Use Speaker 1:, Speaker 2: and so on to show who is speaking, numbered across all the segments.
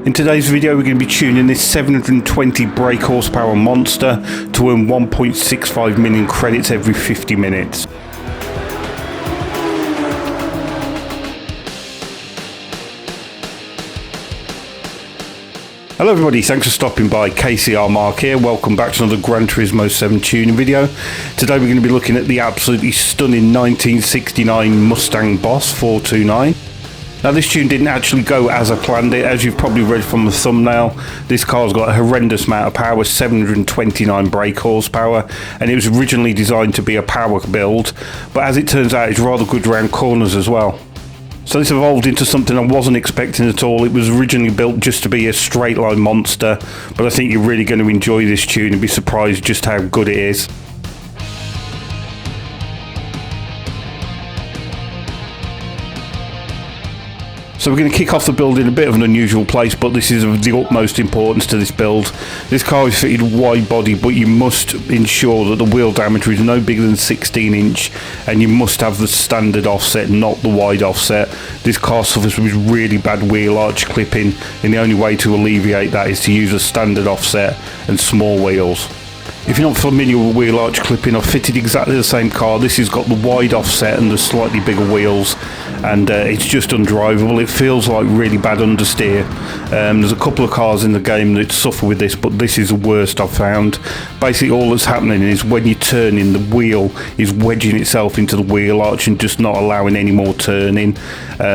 Speaker 1: In today's video we're going to be tuning this 720 brake horsepower monster to earn 1.65 million credits every 50 minutes. Hello everybody, thanks for stopping by. KCR-Mark here. Welcome back to another Gran Turismo 7 tuning video. Today we're going to be looking at the absolutely stunning 1969 Mustang Boss 429. Now this tune didn't actually go as I planned it. As you've probably read from the thumbnail, this car's got a horrendous amount of power, 729 brake horsepower, and it was originally designed to be a power build, but as it turns out it's rather good around corners as well. So this evolved into something I wasn't expecting at all. It was originally built just to be a straight line monster, but I think you're really going to enjoy this tune and be surprised just how good it is. So we're going to kick off the build in a bit of an unusual place, but this is of the utmost importance to this build. This car is fitted wide body, but you must ensure that the wheel diameter is no bigger than 16 inch, and you must have the standard offset, not the wide offset. This car suffers with really bad wheel arch clipping, and the only way to alleviate that is to use a standard offset and small wheels. If you're not familiar with wheel arch clipping, I've fitted exactly the same car. This has got the wide offset and the slightly bigger wheels, and it's just undrivable. It feels like really bad understeer. There's a couple of cars in the game that suffer with this, but this is the worst I've found. Basically all that's happening is when you're turning, the wheel is wedging itself into the wheel arch and just not allowing any more turning.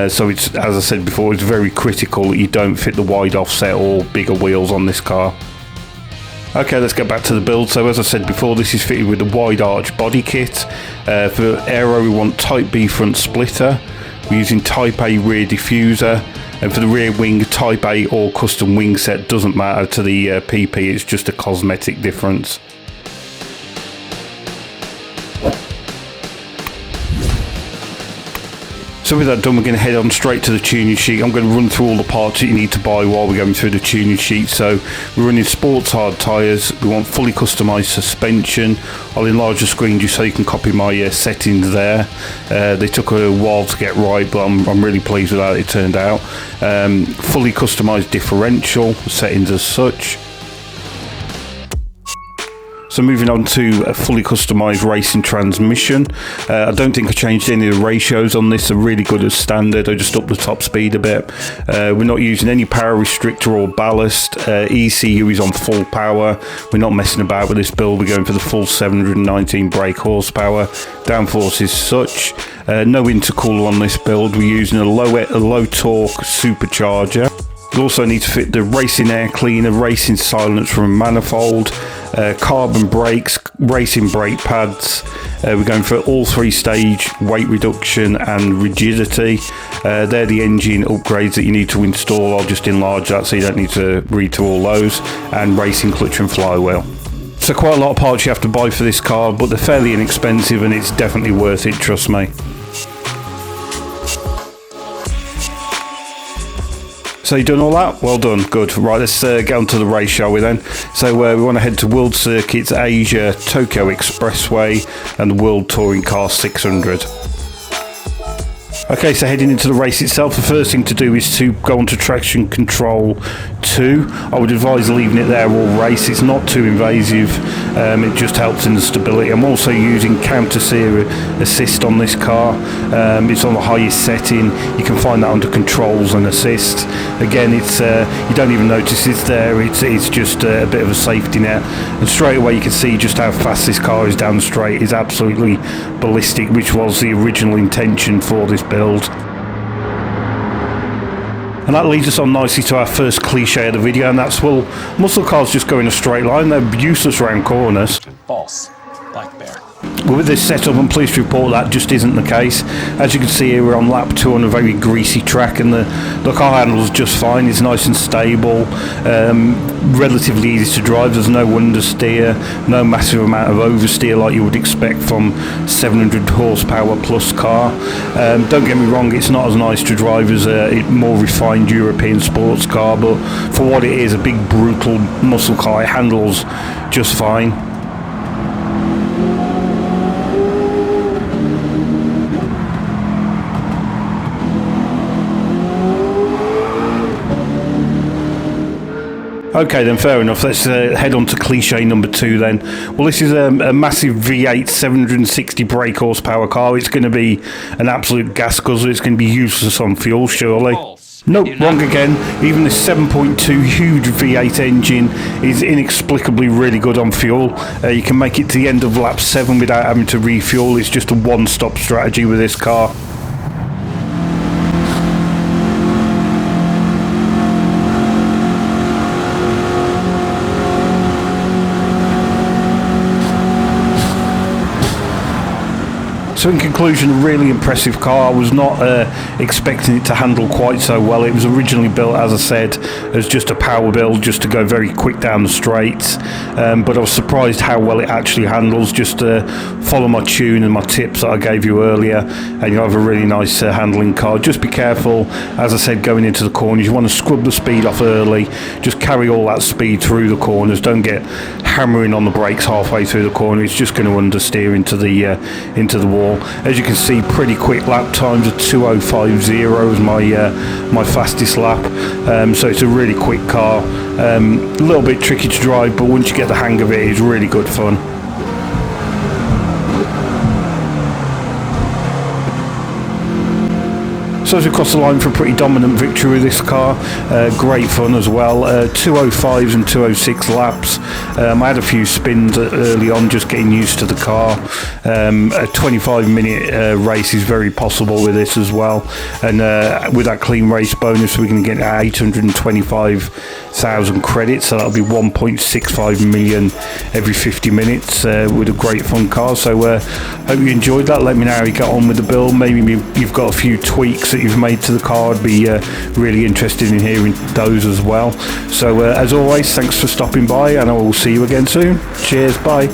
Speaker 1: So it's, as I said before, it's very critical that you don't fit the wide offset or bigger wheels on this car. Okay, let's get back to the build. So as I said before, this is fitted with a wide arch body kit. For aero we want Type B front splitter. We're using Type A rear diffuser, and for the rear wing, Type A or custom wing set, doesn't matter to the PP, it's just a cosmetic difference. So with that done, we're going to head on straight to the tuning sheet. I'm going to run through all the parts that you need to buy while we're going through the tuning sheet. So we're running sports hard tyres. We want fully customised suspension. I'll enlarge the screen just so you can copy my settings there. They took a while to get right, but I'm really pleased with how it turned out. Fully customised differential settings as such. So moving on to a fully customised racing transmission. I don't think I changed any of the ratios on this. They're really good as standard. I just upped the top speed a bit. We're not using any power restrictor or ballast. ECU is on full power. We're not messing about with this build. We're going for the full 719 brake horsepower. Downforce is such. No intercooler on this build. We're using a low torque supercharger. You also need to fit the racing air cleaner, racing silence from a manifold, carbon brakes, racing brake pads. We're going for all 3-stage weight reduction and rigidity. They're the engine upgrades that you need to install. I'll just enlarge that so you don't need to read through all those. And racing clutch and flywheel. So quite a lot of parts you have to buy for this car, but they're fairly inexpensive and it's definitely worth it, trust me. So you done all that? Well done, good. Right, let's get on to the race, shall we then? So we want to head to World Circuits, Asia, Tokyo Expressway, and the World Touring Car 600. Okay, so heading into the race itself, the first thing to do is to go onto traction control 2. I would advise leaving it there all race. It's not too invasive. It just helps in the stability. I'm also using counter steer assist on this car. It's on the highest setting. You can find that under controls and assist. Again, it's you don't even notice it's there. It's just a bit of a safety net. And straight away you can see just how fast this car is down straight. It's absolutely ballistic, which was the original intention for this build. And that leads us on nicely to our first cliche of the video, and that's, well, muscle cars just go in a straight line. They're useless around corners.
Speaker 2: False. Black bear.
Speaker 1: Well, with this setup, I'm pleased to report that just isn't the case. As you can see here, we're on lap 2 on a very greasy track, and the car handles just fine. It's nice and stable, relatively easy to drive. There's no understeer, no massive amount of oversteer like you would expect from 700 horsepower plus car. Don't get me wrong, it's not as nice to drive as a more refined European sports car, but for what it is, a big brutal muscle car, it handles just fine. Okay then, fair enough. Let's head on to cliche number 2 then. Well, this is a massive V8 760 brake horsepower car. It's going to be an absolute gas guzzler. It's going to be useless on fuel, surely. Nope, wrong again. Even this 7.2 huge V8 engine is inexplicably really good on fuel. You can make it to the end of lap 7 without having to refuel. It's just a one-stop strategy with this car. So in conclusion, a really impressive car. I was not expecting it to handle quite so well. It was originally built, as I said, as just a power build, just to go very quick down the straights. But I was surprised how well it actually handles. Just follow my tune and my tips that I gave you earlier, and you'll have a really nice handling car. Just be careful, as I said, going into the corners. You want to scrub the speed off early. Just carry all that speed through the corners. Don't get hammering on the brakes halfway through the corner. It's just going to understeer into the wall. As you can see, pretty quick lap times of 2:05.0 is my fastest lap. So it's a really quick car. A little bit tricky to drive, but once you get the hang of it, it's really good fun. So as we cross the line for a pretty dominant victory with this car, great fun as well. 2:05s and 2:06 laps. I had a few spins early on, just getting used to the car. A 25-minute race is very possible with this as well, and with that clean race bonus, we can get 825,000 credits. So that'll be 1.65 million every 50 minutes with a great fun car. So hope you enjoyed that. Let me know how you get on with the build. Maybe you've got a few tweaks that you've made to the car. I'd be really interested in hearing those as well. So as always, thanks for stopping by, and I will see you again soon. Cheers, bye.